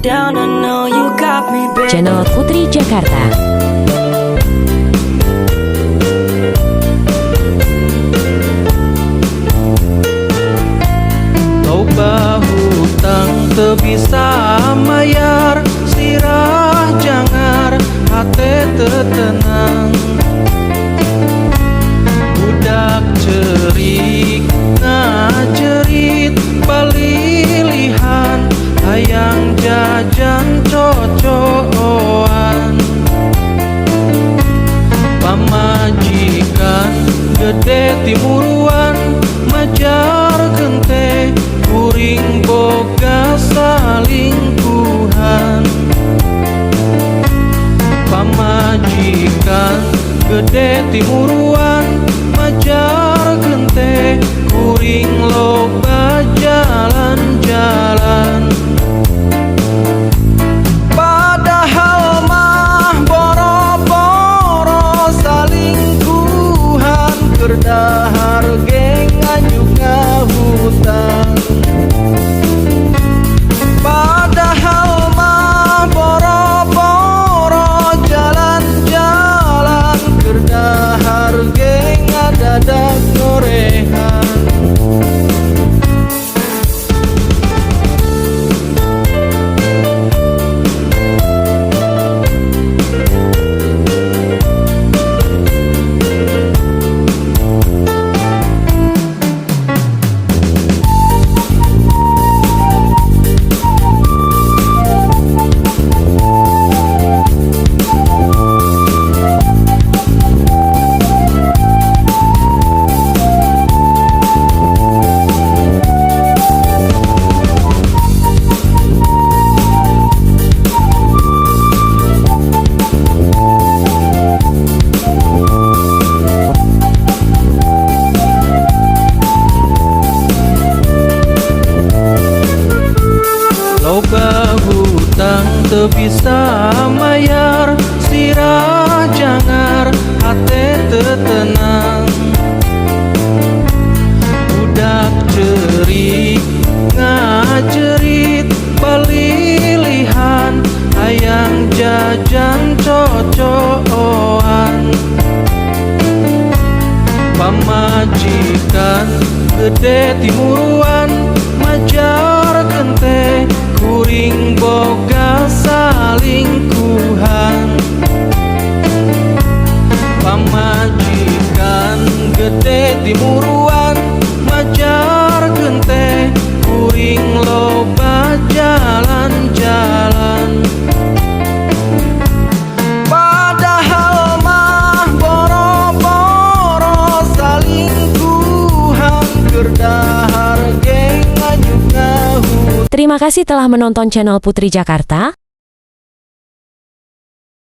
down, I know you got me, baby. Channel Putri Jakarta. Loba hutang teu bisa mayar, sirah jangar hate teu tenang. Budak cerik ngajerit palilihan, hayang jajan cocoan. Pamajikan gede timuruan, majar gente kuring boga salingkuhan. Pamajikan gede timuruan, majar gente kuring loba jalan-jalan. Padahal mah boro-boro salingkuhan, kerdahar geng juga hutang. Padahal mah boro-boro jalan-jalan, kerdahar geng adadak gorehan. Loba hutang teu bisa mayar, sirah jangar hate teu tenang. Budak cerik ngajerit palilihan, hayang jajan cocoan. Pamajikan gede timuruan, majar gente kuring boga salingkuhan. Pamajikan gede timuruan, majar gente kuring loba jalan-jalan. Padahal mah boro-boro salingkuhan, kerdahar geng juga hutang. Terima kasih telah menonton channel Putri Jakarta.